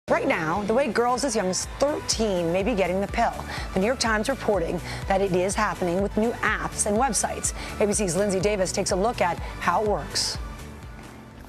Right now, the way girls as young as 13 may be getting the pill. The New York Times reporting that it is happening with new apps and websites. ABC's Lindsay Davis takes a look at how it works.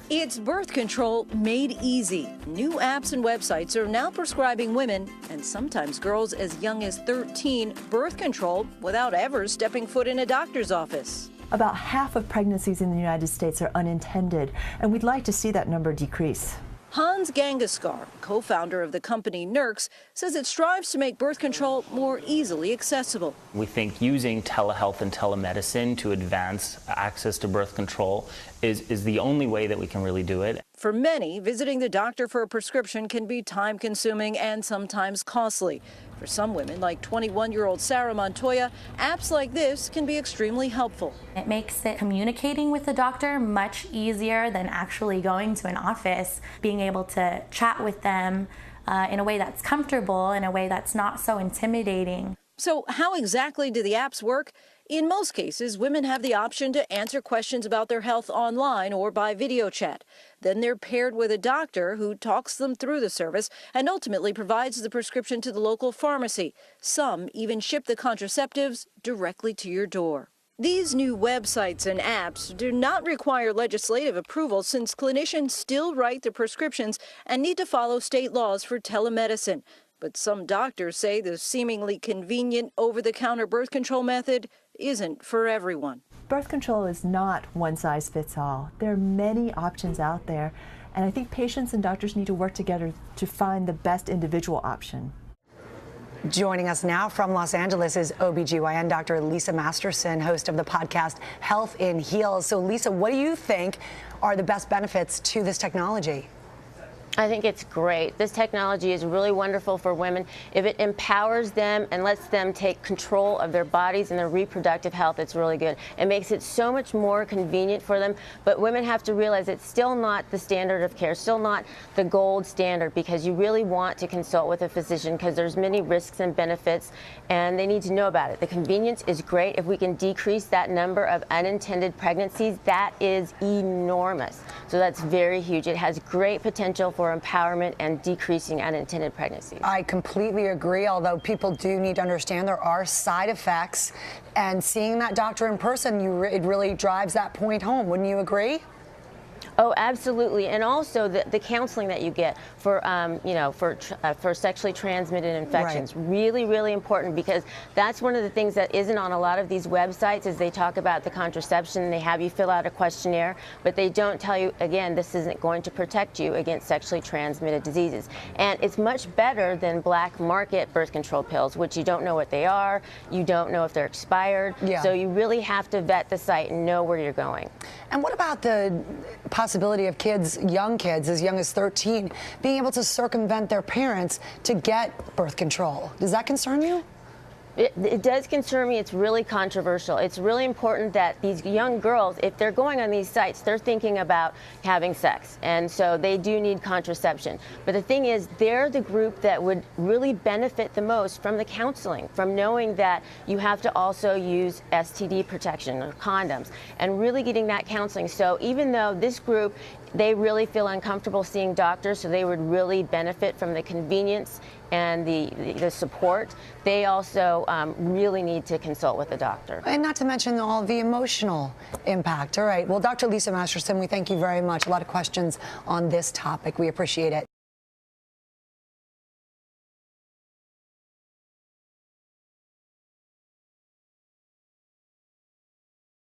It's birth control made easy. New apps and websites are now prescribing women, and sometimes girls as young as 13, birth control without ever stepping foot in a doctor's office. About half of pregnancies in the United States are unintended, and we'd like to see that number decrease. Hans Gangaskar, co-founder of the company Nurx, says it strives to make birth control more easily accessible. We think using telehealth and telemedicine to advance access to birth control is the only way that we can really do it. For many, visiting the doctor for a prescription can be time-consuming and sometimes costly. For some women, like 21-year-old Sarah Montoya, apps like this can be extremely helpful. It makes communicating with the doctor much easier than actually going to an office, being able to chat with them in a way that's comfortable, in a way that's not so intimidating. So how exactly do the apps work? In most cases, women have the option to answer questions about their health online or by video chat. Then they're paired with a doctor who talks them through the service and ultimately provides the prescription to the local pharmacy. Some even ship the contraceptives directly to your door. These new websites and apps do not require legislative approval since clinicians still write the prescriptions and need to follow state laws for telemedicine. But some doctors say the seemingly convenient over-the-counter birth control method isn't for everyone. Birth control is not one size fits all. There are many options out there, and I think patients and doctors need to work together to find the best individual option. Joining us now from Los Angeles is OBGYN Dr. Lisa Masterson, host of the podcast Health in Heels. So Lisa, what do you think are the best benefits to this technology? I think it's great. This technology is really wonderful for women. If it empowers them and lets them take control of their bodies and their reproductive health, it's really good. It makes it so much more convenient for them, but women have to realize it's still not the standard of care, still not the gold standard, because you really want to consult with a physician because there's many risks and benefits, and they need to know about it. The convenience is great. If we can decrease that number of unintended pregnancies, that is enormous. So that's very huge. It has great potential for empowerment and decreasing unintended pregnancies. I completely agree, although people do need to understand there are side effects, and seeing that doctor in person, it really drives that point home. Wouldn't you agree? Oh, absolutely, and also the counseling that you get for for sexually transmitted infections, right. Really, really important, because that's one of the things that isn't on a lot of these websites. Is they talk about the contraception and they have you fill out a questionnaire, but they don't tell you, again, this isn't going to protect you against sexually transmitted diseases. And it's much better than black market birth control pills, which you don't know what they are, you don't know if they're expired, so you really have to vet the site and know where you're going. And what about the possibility of young kids as young as 13, being able to circumvent their parents to get birth control? Does that concern you? It does concern me. It's really controversial. It's really important that these young girls, if they're going on these sites, they're thinking about having sex, and so they do need contraception. But the thing is, they're the group that would really benefit the most from the counseling, from knowing that you have to also use STD protection or condoms, and really getting that counseling. So even though this group, they really feel uncomfortable seeing doctors, so they would really benefit from the convenience and the support, they also really need to consult with a doctor. And not to mention all the emotional impact. All right. Well, Dr. Lisa Masterson, we thank you very much. A lot of questions on this topic. We appreciate it.